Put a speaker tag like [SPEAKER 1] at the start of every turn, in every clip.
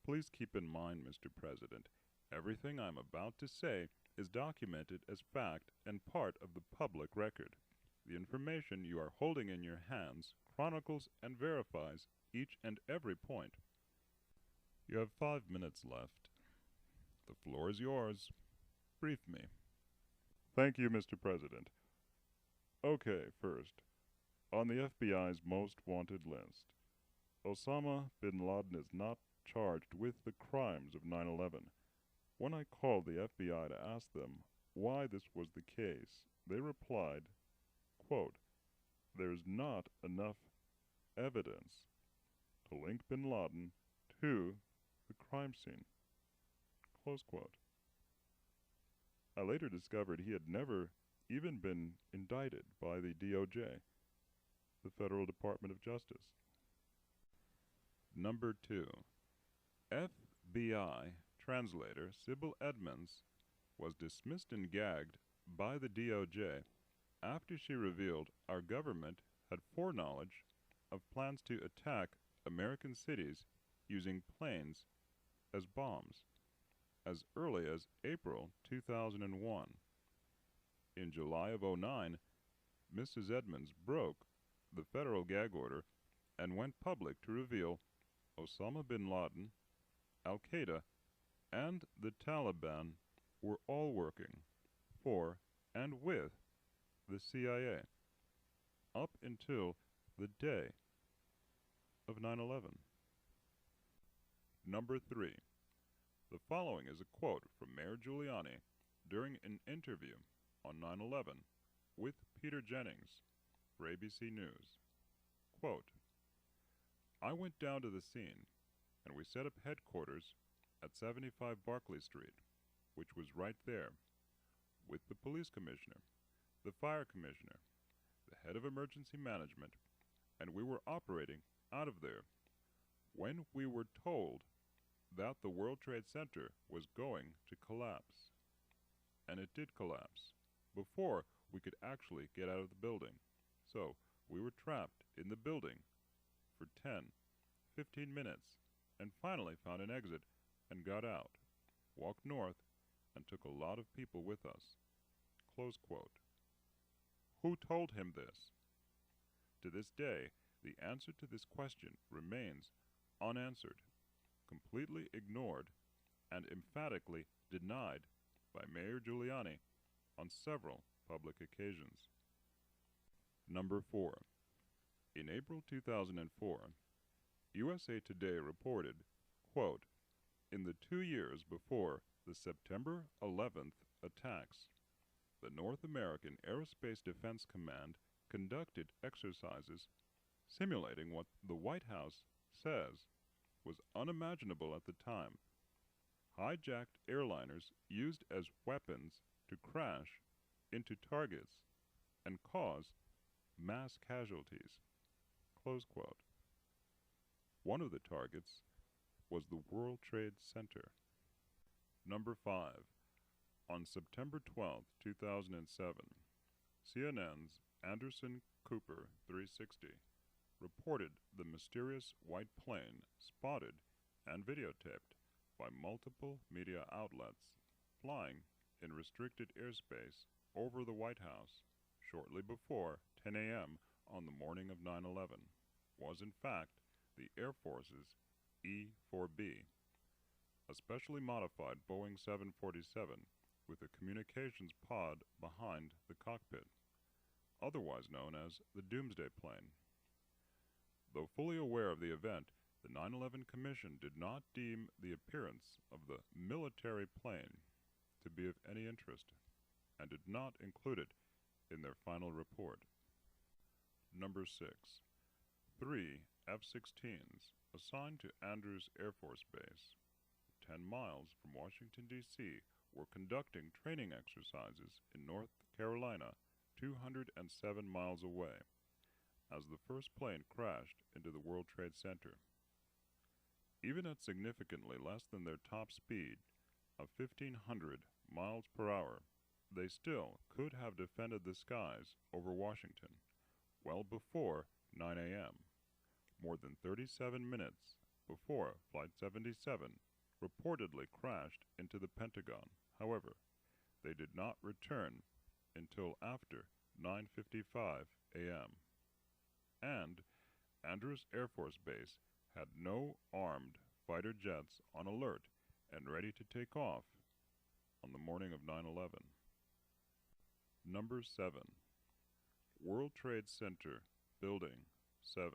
[SPEAKER 1] Please keep in mind, Mr. President, everything I'm about to say is documented as fact and part of the public record. The information you are holding in your hands chronicles and verifies each and every point. You have 5 minutes left. The floor is yours. Brief me. Thank you, Mr. President. Okay, first, on the FBI's most wanted list, Osama bin Laden is not charged with the crimes of 9/11. When I called the FBI to ask them why this was the case, they replied, quote, "There's not enough evidence to link bin Laden to the crime scene." Close quote. I later discovered he had never even been indicted by the DOJ, the Federal Department of Justice. Number 2. FBI translator Sybil Edmonds was dismissed and gagged by the DOJ after she revealed our government had foreknowledge of plans to attack American cities using planes as bombs as early as April 2001. In July of 2009, Mrs. Edmonds broke the federal gag order and went public to reveal Osama bin Laden, Al-Qaeda, and the Taliban were all working for and with the CIA up until the day of 9/11. Number 3. The following is a quote from Mayor Giuliani during an interview on 9/11 with Peter Jennings for ABC News. Quote, "I went down to the scene and we set up headquarters at 75 Barclay Street, which was right there, with the police commissioner, the fire commissioner, the head of emergency management, and we were operating out of there when we were told that the World Trade Center was going to collapse. And it did collapse before we could actually get out of the building. So we were trapped in the building for 10, 15 minutes and finally found an exit and got out, walked north, and took a lot of people with us." Close quote. Who told him this? To this day, the answer to this question remains unanswered, completely ignored, and emphatically denied by Mayor Giuliani on several public occasions. Number 4. In April 2004, USA Today reported, quote, "In the 2 years before the September 11th attacks, the North American Aerospace Defense Command conducted exercises simulating what the White House says was unimaginable at the time. Hijacked airliners used as weapons to crash into targets and cause mass casualties." Close quote. One of the targets was the World Trade Center. Number 5. On September 12, 2007, CNN's Anderson Cooper 360 reported the mysterious white plane spotted and videotaped by multiple media outlets flying in restricted airspace over the White House shortly before 10 a.m. on the morning of 9/11 was in fact the Air Force's E-4B, a specially modified Boeing 747 with a communications pod behind the cockpit, otherwise known as the Doomsday Plane. Though fully aware of the event, the 9/11 Commission did not deem the appearance of the military plane to be of any interest and did not include it in their final report. Number 6. 3 F-16s assigned to Andrews Air Force Base, 10 miles from Washington, D.C., were conducting training exercises in North Carolina, 207 miles away, as the first plane crashed into the World Trade Center. Even at significantly less than their top speed of 1,500 miles per hour, they still could have defended the skies over Washington well before 9 a.m., more than 37 minutes before Flight 77 reportedly crashed into the Pentagon. However, they did not return until after 9:55 a.m. And Andrews Air Force Base had no armed fighter jets on alert and ready to take off on the morning of 9/11. Number 7. World Trade Center Building 7.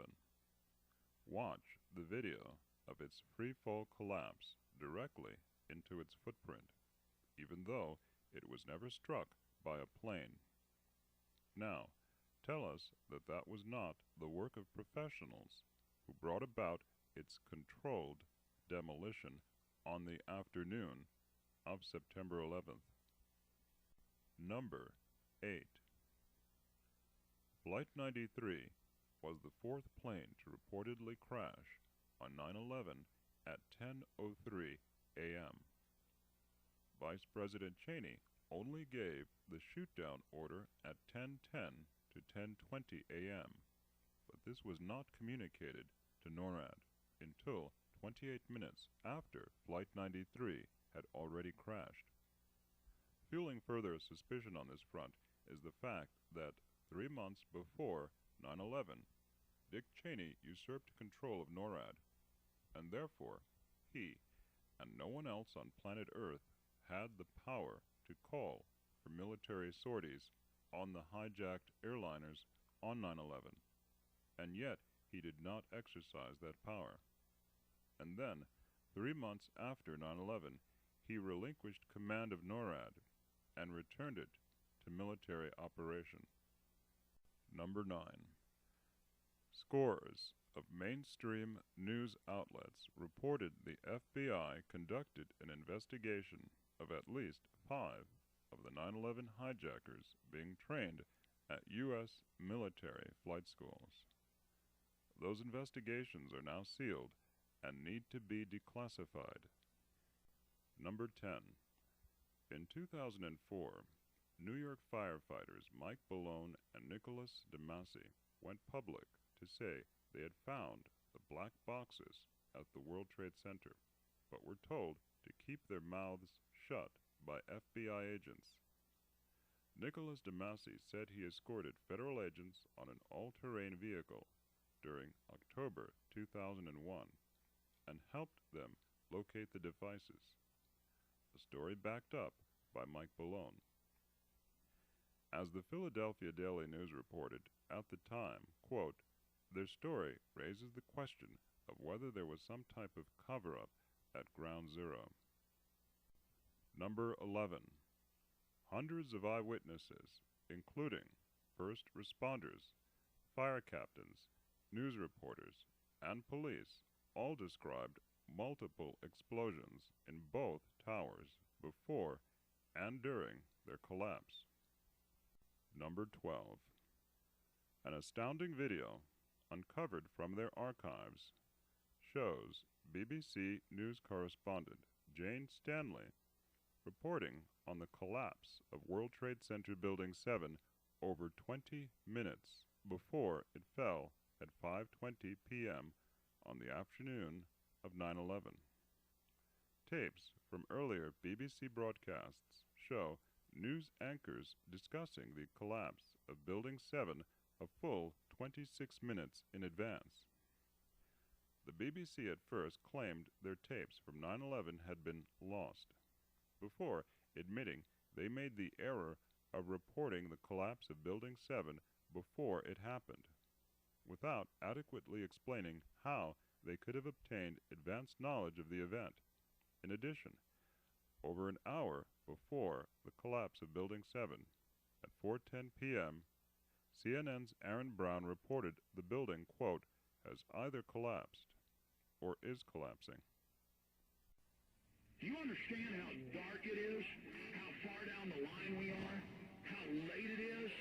[SPEAKER 1] Watch the video of its free-fall collapse directly into its footprint, even though it was never struck by a plane. Now, tell us that that was not the work of professionals who brought about its controlled demolition on the afternoon of September 11th. Number 8. Flight 93 was the fourth plane to reportedly crash on 9/11 at 10:03 a.m. Vice President Cheney only gave the shoot-down order at 10:10 to 10:20 a.m., but this was not communicated to NORAD until 28 minutes after Flight 93 had already crashed. Fueling further suspicion on this front is the fact that 3 months before 9/11, Dick Cheney usurped control of NORAD, and therefore he, and no one else on planet Earth, had the power to call for military sorties on the hijacked airliners on 9/11, and yet he did not exercise that power. And then, 3 months after 9/11, he relinquished command of NORAD and returned it to military operation. Number 9. Scores of mainstream news outlets reported the FBI conducted an investigation of at least 5 of the 9/11 hijackers being trained at U.S. military flight schools. Those investigations are now sealed and need to be declassified. Number 10. In 2004, New York firefighters Mike Balone and Nicholas DeMasi went public to say they had found the black boxes at the World Trade Center, but were told to keep their mouths shut by FBI agents. Nicholas DeMasi said he escorted federal agents on an all-terrain vehicle during October 2001 and helped them locate the devices, a story backed up by Mike Balone. As the Philadelphia Daily News reported at the time, quote, their story raises the question of whether there was some type of cover-up at Ground Zero. Number 11. Hundreds of eyewitnesses, including first responders, fire captains, news reporters, and police, all described multiple explosions in both towers before and during their collapse. Number 12. An astounding video uncovered from their archives shows BBC News correspondent Jane Stanley reporting on the collapse of World Trade Center Building 7 over 20 minutes before it fell at 5:20 p.m. on the afternoon of 9/11. Tapes from earlier BBC broadcasts show news anchors discussing the collapse of Building 7 a full 26 minutes in advance. The BBC at first claimed their tapes from 9/11 had been lost, before admitting they made the error of reporting the collapse of Building 7 before it happened, without adequately explaining how they could have obtained advanced knowledge of the event. In addition, over an hour before the collapse of Building 7, at 4:10 p.m., CNN's Aaron Brown reported the building, quote, has either collapsed or is collapsing.
[SPEAKER 2] Do you understand how dark it is? How far down the line we are? How late it is?